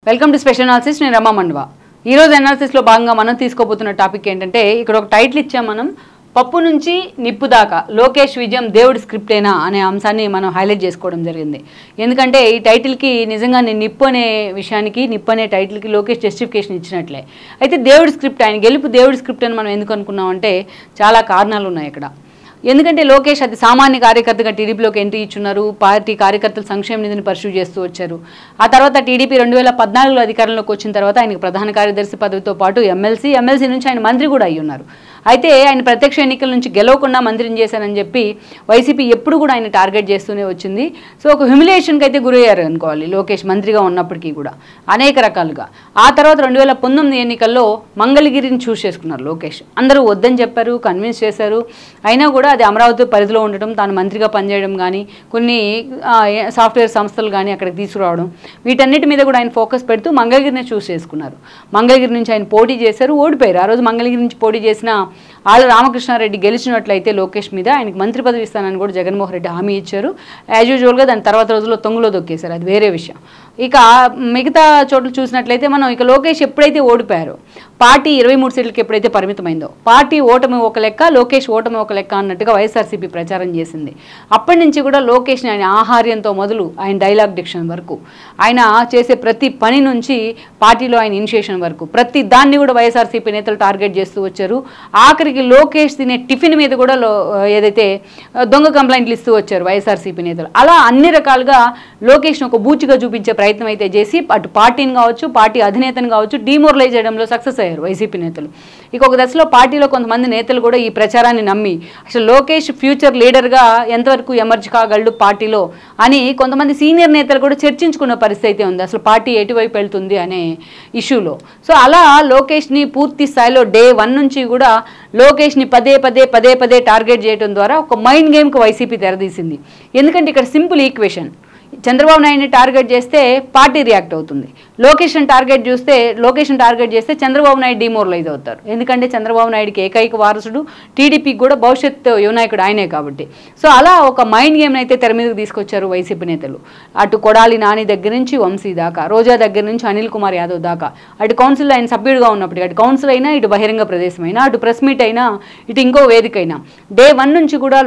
Welcome to special analysis. నేను రమా మండవ. ఈరోజు అనాలిసిస్లో భాగంగా మనం తీసుకోబోతున్న టాపిక్ ఏంటంటే, ఇక్కడ ఒక టైటిల్ ఇచ్చాం మనం, పప్పు నుంచి నిప్పు దాకా లోకేష్ విజయం దేవుడి స్క్రిప్టేనా అనే అంశాన్ని మనం హైలైట్ చేసుకోవడం జరిగింది. ఎందుకంటే ఈ టైటిల్కి నిజంగా నేను నిప్పు అనే విషయానికి, నిప్పు అనే టైటిల్కి లోకేష్ జస్టిఫికేషన్ ఇచ్చినట్లే. అయితే దేవుడి స్క్రిప్ట్, ఆయన గెలుపు దేవుడి స్క్రిప్ట్ అని మనం ఎందుకు అనుకున్నామంటే చాలా కారణాలు ఉన్నాయి ఇక్కడ. ఎందుకంటే లోకేష్ అది సామాన్య కార్యకర్తగా టీడీపీలోకి ఎంట్రీ ఇచ్చున్నారు. పార్టీ కార్యకర్తల సంక్షేమ నిధిని పర్సూ చేస్తూ వచ్చారు. ఆ తర్వాత టీడీపీ 2014లో అధికారంలోకి వచ్చిన తర్వాత ఆయనకు ప్రధాన కార్యదర్శి పదవితో పాటు ఎమ్మెల్సీ నుంచి ఆయన మంత్రి కూడా అయ్యి ఉన్నారు. అయితే ఆయన ప్రత్యక్ష ఎన్నికల నుంచి గెలవకుండా మంత్రిని చేశారని చెప్పి వైసీపీ ఎప్పుడు కూడా ఆయన టార్గెట్ చేస్తూనే వచ్చింది. సో ఒక హ్యూమిలియేషన్కి అయితే గురయ్యారు అనుకోవాలి లోకేష్ మంత్రిగా ఉన్నప్పటికీ కూడా అనేక రకాలుగా. ఆ తర్వాత 2019 ఎన్నికల్లో మంగళగిరిని చూస్ చేసుకున్నారు లోకేష్. అందరూ వద్దని చెప్పారు, కన్విన్స్ చేశారు. అయినా కూడా అది అమరావతి పరిధిలో ఉండటం, తాను మంత్రిగా పనిచేయడం కానీ, కొన్ని సాఫ్ట్వేర్ సంస్థలు కానీ అక్కడికి తీసుకురావడం, వీటన్నిటి మీద కూడా ఆయన ఫోకస్ పెడుతూ మంగళగిరిని చూస్ చేసుకున్నారు. మంగళగిరి నుంచి ఆయన పోటీ చేశారు, ఓడిపోయారు. ఆ రోజు మంగళగిరి నుంచి పోటీ చేసిన ఆళ్ళ రామకృష్ణారెడ్డి గెలిచినట్లయితే లోకేష్ మీద ఆయనకు మంత్రి పదవి ఇస్తానని కూడా జగన్మోహన్ రెడ్డి హామీ ఇచ్చారు. యాజ్ యూజువల్గా దాని తర్వాత రోజుల్లో తొంగులో దొక్కేశారు, అది వేరే విషయం. ఇక మిగతా చోట్ల చూసినట్లయితే మనం ఇక లోకేష్ ఎప్పుడైతే ఓడిపోయారో, పార్టీ 23 సీట్లకి ఎప్పుడైతే పరిమితమైందో, పార్టీ ఓటమి ఒక లెక్క, లోకేష్ ఓటమి ఒక లెక్క అన్నట్టుగా వైఎస్ఆర్సీపీ ప్రచారం చేసింది. అప్పటి నుంచి కూడా లోకేష్ని ఆయన ఆహార్యంతో మొదలు ఆయన డైలాగ్ డిక్షన్ వరకు, ఆయన చేసే ప్రతి పని నుంచి పార్టీలో ఆయన ఇనిషియేషన్ వరకు ప్రతి దాన్ని కూడా వైఎస్ఆర్సీపీ నేతలు టార్గెట్ చేస్తూ వచ్చారు. ఆఖరికి లోకేష్ తినే టిఫిన్ మీద కూడా ఏదైతే దొంగ కంప్లైంట్లు ఇస్తూ వచ్చారు వైఎస్ఆర్సీపీ నేతలు. అలా అన్ని రకాలుగా లోకేష్ను ఒక బూచిగా చూపించే ప్రయత్నం అయితే చేసి అటు పార్టీని కావచ్చు, పార్టీ అధినేతను కావచ్చు, డిమోరలైజ్ చేయడంలో సక్సెస్ అయ్యారు వైసీపీ నేతలు. ఇక ఒక దశలో పార్టీలో కొంతమంది నేతలు కూడా ఈ ప్రచారాన్ని నమ్మి అసలు లోకేష్ ఫ్యూచర్ లీడర్గా ఎంతవరకు ఎమర్జ్ కాగలడు పార్టీలో అని కొంతమంది సీనియర్ నేతలు కూడా చర్చించుకున్న పరిస్థితి అయితే ఉంది, అసలు పార్టీ ఎటువైపు వెళ్తుంది అనే ఇష్యూలో. సో అలా లోకేష్ని పూర్తి స్థాయిలో డే 1 నుంచి కూడా లోకేష్ని పదే పదే టార్గెట్ చేయడం ద్వారా ఒక మైండ్ గేమ్కి వైసీపీ తెరదీసింది. ఎందుకంటే ఇక్కడ సింపుల్ ఈక్వేషన్, చంద్రబాబు నాయుడిని టార్గెట్ చేస్తే పార్టీ రియాక్ట్ అవుతుంది, లోకేష్ని టార్గెట్ చేస్తే చంద్రబాబు నాయుడు డిమోరలైజ్ అవుతారు. ఎందుకంటే చంద్రబాబు నాయుడికి ఏకైక వారసుడు, టీడీపీకి కూడా భవిష్యత్ యువనాయకుడు ఆయనే కాబట్టి. సో అలా ఒక మైండ్ గేమ్ని అయితే తెర మీదకి తీసుకొచ్చారు వైసీపీ నేతలు. అటు కొడాలి నాని దగ్గర నుంచి వంశీ దాకా, రోజా దగ్గర నుంచి అనిల్ కుమార్ యాదవ్ దాకా, అటు కౌన్సిల్లో ఆయన సభ్యుడిగా ఉన్నప్పటికీ, అటు కౌన్సిల్ అయినా, ఇటు బహిరంగ ప్రదేశం అయినా, అటు ప్రెస్ మీట్ అయినా, ఇటు ఇంకో వేదిక అయినా, డే 1 నుంచి కూడా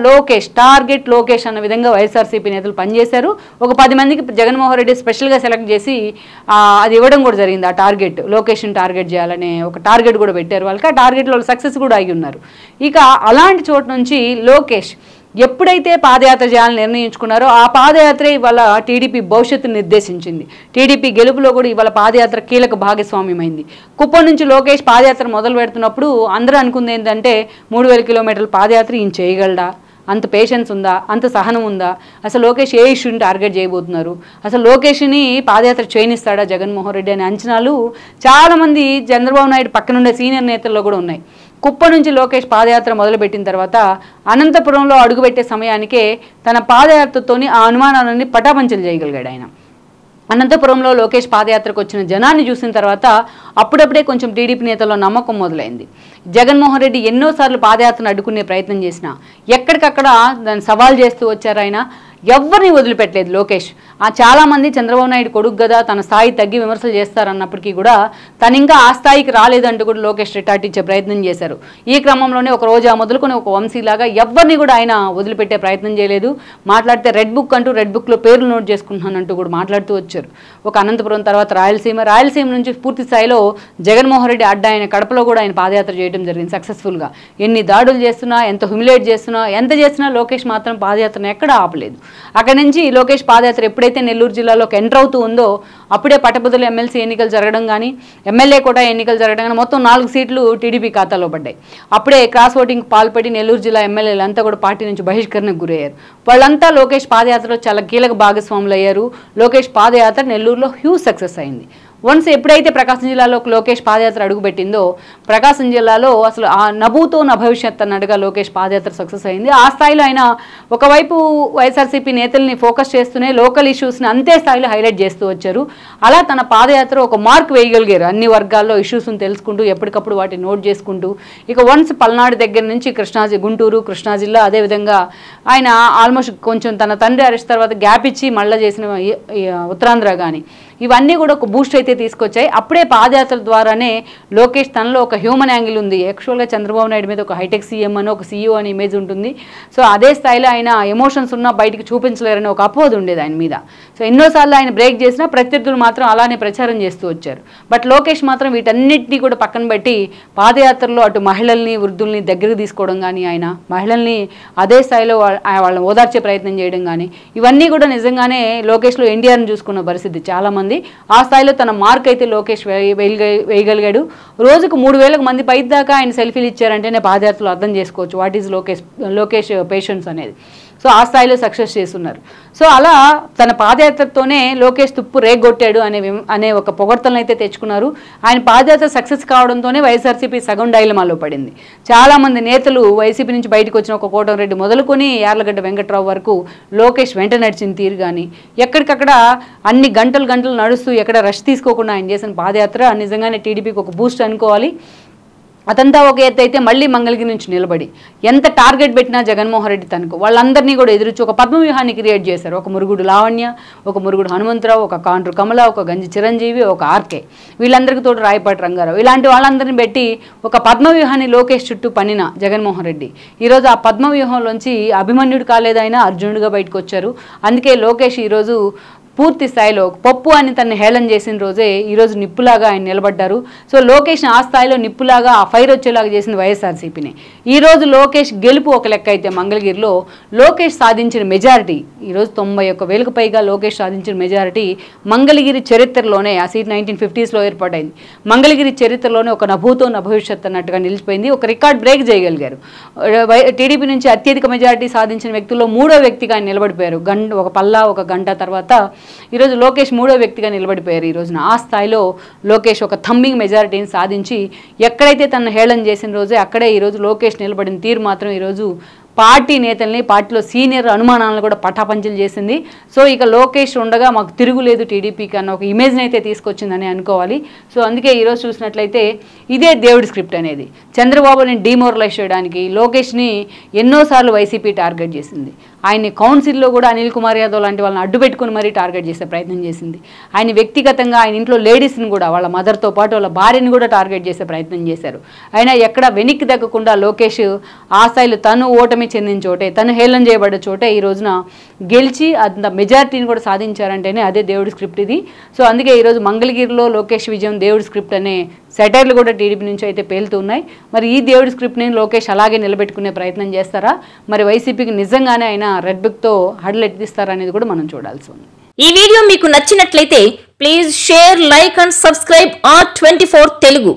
టార్గెట్ లోకేష్ అన్న విధంగా వైఎస్ఆర్సీపీ నేతలు పనిచేశారు. ఒక 10 మందికి జగన్మోహన్ రెడ్డి స్పెషల్గా సెలెక్ట్ చేసి అది ఇవ్వడం కూడా జరిగింది. ఆ టార్గెట్ లోకేష్ని టార్గెట్ చేయాలనే ఒక టార్గెట్ కూడా పెట్టారు వాళ్ళకి. ఆ టార్గెట్లో సక్సెస్ కూడా అయి ఉన్నారు. ఇక అలాంటి చోటు నుంచి లోకేష్ ఎప్పుడైతే పాదయాత్ర చేయాలని నిర్ణయించుకున్నారో ఆ పాదయాత్రే ఇవాళ టీడీపీ భవిష్యత్తును నిర్దేశించింది. టీడీపీ గెలుపులో కూడా ఇవాళ పాదయాత్ర కీలక భాగస్వామ్యమైంది. కుప్పం నుంచి లోకేష్ పాదయాత్ర మొదలు పెడుతున్నప్పుడు అందరూ అనుకుంది ఏంటంటే 3000 కిలోమీటర్ల పాదయాత్ర ఈయన చేయగలడా, అంత పేషెన్స్ ఉందా, అంత సహనం ఉందా, అసలు లోకేష్ ఏ ఇష్యూని టార్గెట్ చేయబోతున్నారు, అసలు లోకేష్ని పాదయాత్ర చేయనిస్తాడా జగన్మోహన్ రెడ్డి అనే అంచనాలు చాలామంది చంద్రబాబు నాయుడు పక్కనుండే సీనియర్ నేతల్లో కూడా ఉన్నాయి. కుప్ప నుంచి లోకేష్ పాదయాత్ర మొదలుపెట్టిన తర్వాత అనంతపురంలో అడుగుపెట్టే సమయానికే తన పాదయాత్రతోని ఆ అనుమానాలన్నీ పటాపంచలు చేయగలిగాడు ఆయన. అనంతపురంలో లోకేష్ పాదయాత్రకు వచ్చిన జనాన్ని చూసిన తర్వాత అప్పుడప్పుడే కొంచెం టీడీపీ నేతల్లో నమ్మకం మొదలైంది. జగన్మోహన్ రెడ్డి ఎన్నోసార్లు పాదయాత్రను అడ్డుకునే ప్రయత్నం చేసినా ఎక్కడికక్కడ దాన్ని సవాల్ చేస్తూ వచ్చారు ఆయన. ఎవరిని వదిలిపెట్టలేదు లోకేష్. చాలామంది చంద్రబాబు నాయుడు కొడుకు కదా, తన స్థాయి తగ్గి విమర్శలు చేస్తారన్నప్పటికీ కూడా తను ఇంకా ఆ స్థాయికి రాలేదంటూ కూడా లోకేష్ రిటార్ట్ ఇచ్చే ప్రయత్నం చేశారు. ఈ క్రమంలోనే ఒక రోజా మొదలుకొని ఒక వంశీలాగా ఎవరిని కూడా ఆయన వదిలిపెట్టే ప్రయత్నం చేయలేదు. మాట్లాడితే రెడ్ బుక్ అంటూ రెడ్ బుక్లో పేర్లు నోట్ చేసుకుంటున్నానంటూ కూడా మాట్లాడుతూ వచ్చారు. ఒక అనంతపురం తర్వాత రాయలసీమ నుంచి పూర్తి స్థాయిలో జగన్మోహన్ రెడ్డి అడ్డా ఆయన కడపలో కూడా ఆయన పాదయాత్ర చేయడం జరిగింది సక్సెస్ఫుల్గా. ఎన్ని దాడులు చేస్తున్నా, ఎంత హ్యూమిలేట్ చేస్తున్నా, ఎంత చేసినా లోకేష్ మాత్రం పాదయాత్రను ఎక్కడా ఆపలేదు. అక్కడి నుంచి లోకేష్ పాదయాత్ర ఎప్పుడైతే నెల్లూరు జిల్లాలోకి ఎంటర్ అవుతూ ఉందో అప్పుడే పట్టభద్రుల ఎమ్మెల్సీ ఎన్నికలు జరగడం కానీ, ఎమ్మెల్యే కూడా ఎన్నికలు జరగడం కానీ, మొత్తం 4 సీట్లు టీడీపీ ఖాతాలో పడ్డాయి. అప్పుడే క్రాస్ ఓటింగ్ పాల్పడి నెల్లూరు జిల్లా ఎమ్మెల్యేలు అంతా కూడా పార్టీ నుంచి బహిష్కరణకు గురయ్యారు. వాళ్ళంతా లోకేష్ పాదయాత్రలో చాలా కీలక భాగస్వాములు అయ్యారు. లోకేష్ పాదయాత్ర నెల్లూరులో హ్యూజ్ సక్సెస్ అయింది. వన్స్ ఎప్పుడైతే ప్రకాశం జిల్లాలోకి లోకేష్ పాదయాత్ర అడుగుపెట్టిందో ప్రకాశం జిల్లాలో అసలు ఆ నభూతో నా భవిష్యత్ అన్నట్టుగా లోకేష్ పాదయాత్ర సక్సెస్ అయింది. ఆ స్థాయిలో ఆయన ఒకవైపు వైఎస్ఆర్సీపీ నేతల్ని ఫోకస్ చేస్తూనే లోకల్ ఇష్యూస్ని అంతే స్థాయిలో హైలైట్ చేస్తూ వచ్చారు. అలా తన పాదయాత్ర ఒక మార్క్ వేయగలిగారు. అన్ని వర్గాల్లో ఇష్యూస్ని తెలుసుకుంటూ ఎప్పటికప్పుడు వాటిని నోట్ చేసుకుంటూ. ఇక వన్స్ పల్నాడు దగ్గర నుంచి గుంటూరు కృష్ణా జిల్లా, అదేవిధంగా ఆయన ఆల్మోస్ట్ కొంచెం తన తండ్రి అరెస్ట్ తర్వాత గ్యాప్ ఇచ్చి మళ్ళీ చేసిన ఉత్తరాంధ్ర కానీ ఇవన్నీ కూడా ఒక బూస్ట్ అయితే తీసుకొచ్చాయి. అప్పుడే పాదయాత్ర ద్వారానే లోకేష్ తనలో ఒక హ్యూమన్ యాంగిల్ ఉంది. యాక్చువల్గా చంద్రబాబు నాయుడు మీద ఒక హైటెక్ సీఎం అని ఒక సీఈఓ అని ఇమేజ్ ఉంటుంది. సో అదే స్థాయిలో ఆయన ఎమోషన్స్ ఉన్నా బయటికి చూపించలేరని ఒక అపోహ ఉండేది ఆయన మీద. సో ఎన్నోసార్లు ఆయన బ్రేక్ చేసినా ప్రత్యర్థులు మాత్రం అలానే ప్రచారం చేస్తూ వచ్చారు. బట్ లోకేష్ మాత్రం వీటన్నిటినీ కూడా పక్కన పెట్టి పాదయాత్రలో అటు మహిళల్ని వృద్ధుల్ని దగ్గరకు తీసుకోవడం కానీ, ఆయన మహిళల్ని అదే స్థాయిలో వాళ్ళని ఓదార్చే ప్రయత్నం చేయడం కానీ, ఇవన్నీ కూడా నిజంగానే లోకేష్లో ఎన్టీఆర్ని చూసుకున్న పరిస్థితి చాలామంది. ఆ స్థాయిలో తన మార్క్ అయితే లోకేష్ వేయగలిగాడు. రోజుకు 3,000 మంది పై దాకా ఆయన సెల్ఫీలు ఇచ్చారంటేనే పాదయాత్రలో అర్థం చేసుకోవచ్చు వాట్ ఈజ్ లోకేష్ పేషెన్స్ అనేది. సో ఆ స్థాయిలో సక్సెస్ చేస్తున్నారు. సో అలా తన పాదయాత్రతోనే లోకేష్ తుప్పు రేగొట్టాడు అనే ఒక పొగడ్తలను అయితే తెచ్చుకున్నారు. ఆయన పాదయాత్ర సక్సెస్ కావడంతోనే వైఎస్ఆర్సీపీ సగం డైలమాలో పడింది. చాలామంది నేతలు వైసీపీ నుంచి బయటకు వచ్చిన ఒక కోటంరెడ్డి మొదలుకొని యార్లగడ్డ వెంకట్రావు వరకు లోకేష్ వెంట నడిచిన తీరు కానీ, ఎక్కడికక్కడ అన్ని గంటలు నడుస్తూ ఎక్కడ రష్ తీసుకోకుండా ఆయన చేసిన పాదయాత్ర నిజంగానే టీడీపీకి ఒక బూస్ట్ అనుకోవాలి. అతంతా ఒక ఎత్తు అయితే మళ్ళీ మంగళగిరి నుంచి నిలబడి ఎంత టార్గెట్ పెట్టినా జగన్మోహన్ రెడ్డి తనకు వాళ్ళందరినీ కూడా ఎదురుచి ఒక పద్మవ్యూహాన్ని క్రియేట్ చేశారు. ఒక మురుగుడు లావణ్య, ఒక మురుగుడు హనుమంతరావు, ఒక కాండ్రు కమల, ఒక గంజి చిరంజీవి, ఒక ఆర్కే, వీళ్ళందరికీ తోడు రాయపాటి రంగారావు, ఇలాంటి వాళ్ళందరినీ పెట్టి ఒక పద్మవ్యూహాన్ని లోకేష్ చుట్టూ పన్నిన జగన్మోహన్ రెడ్డి ఈరోజు ఆ పద్మవ్యూహంలోంచి అభిమన్యుడు కాలేదైనా అర్జునుడిగా బయటకు వచ్చారు. అందుకే లోకేష్ ఈరోజు పూర్తి స్థాయిలో పప్పు అని తనని హేళన చేసిన రోజే ఈరోజు నిప్పులాగా ఆయన నిలబడ్డారు. సో లోకేష్ని ఆ స్థాయిలో నిప్పులాగా ఆ ఫైర్ వచ్చేలాగా చేసింది వైఎస్ఆర్సీపీని. ఈరోజు లోకేష్ గెలుపు ఒక లెక్క అయితే మంగళగిరిలో లోకేష్ సాధించిన మెజారిటీ ఈరోజు 91,000కు పైగా లోకేష్ సాధించిన మెజారిటీ మంగళగిరి చరిత్రలోనే, ఆ సీట్ 1950sలో ఏర్పాటైంది, మంగళగిరి చరిత్రలోనే ఒక నభూతో నభవిష్యత్ అన్నట్టుగా నిలిచిపోయింది. ఒక రికార్డ్ బ్రేక్ చేయగలిగారు. టీడీపీ నుంచి అత్యధిక మెజారిటీ సాధించిన వ్యక్తుల్లో 3వ వ్యక్తిగా ఆయన నిలబడిపోయారు. ఒక పల్లా ఒక గంట తర్వాత ఈరోజు లోకేష్ 3వ వ్యక్తిగా నిలబడిపోయారు. ఈ రోజున ఆ స్థాయిలో లోకేష్ ఒక థంబింగ్ మెజారిటీని సాధించి ఎక్కడైతే తనను హేళన చేసిన రోజే అక్కడే ఈరోజు లోకేష్ నిలబడిన తీరు మాత్రం ఈరోజు పార్టీ నేతల్ని, పార్టీలో సీనియర్ అనుమానాలను కూడా పటాపంచలు చేసింది. సో ఇక లోకేష్ ఉండగా మాకు తిరుగులేదు టీడీపీకి అన్న ఒక ఇమేజ్ని అయితే తీసుకొచ్చిందని అనుకోవాలి. సో అందుకే ఈరోజు చూసినట్లయితే ఇదే దేవుడి స్క్రిప్ట్ అనేది చంద్రబాబుని డిమోరలైజ్ చేయడానికి లోకేష్ని ఎన్నోసార్లు వైసీపీ టార్గెట్ చేసింది. ఆయన్ని కౌన్సిల్లో కూడా అనిల్ కుమార్ యాదవ్ లాంటి వాళ్ళని అడ్డు పెట్టుకుని మరీ టార్గెట్ చేసే ప్రయత్నం చేసింది. ఆయన వ్యక్తిగతంగా ఆయన ఇంట్లో లేడీస్ని కూడా, వాళ్ళ మదర్తో పాటు వాళ్ళ భార్యని కూడా టార్గెట్ చేసే ప్రయత్నం చేశారు. అయినా ఎక్కడ వెనక్కి తగ్గకుండా లోకేష్ ఆ స్థాయిలో తను ఓటమి చెందిన చోటే, తను హేళన చేయబడ్డ చోటే ఈ రోజున గెలిచి అంత మెజారిటీని కూడా సాధించారంటేనే అదే దేవుడి స్క్రిప్ట్ ఇది. సో అందుకే ఈరోజు మంగళగిరిలో లోకేష్ విజయం దేవుడి స్క్రిప్ట్ అనే సెటైర్లు కూడా టీడీపీ నుంచి అయితే పేలుతూ ఉన్నాయి. మరి ఈ దేవుడి స్క్రిప్ట్ని లోకేష్ అలాగే నిలబెట్టుకునే ప్రయత్నం చేస్తారా, మరి వైసీపీకి నిజంగానే ఆయన రెడ్ బుక్తో హడలు ఎత్తిస్తారా అనేది కూడా మనం చూడాల్సి ఉంది. ఈ వీడియో మీకు నచ్చినట్లయితే please share, like and subscribe R24 Telugu.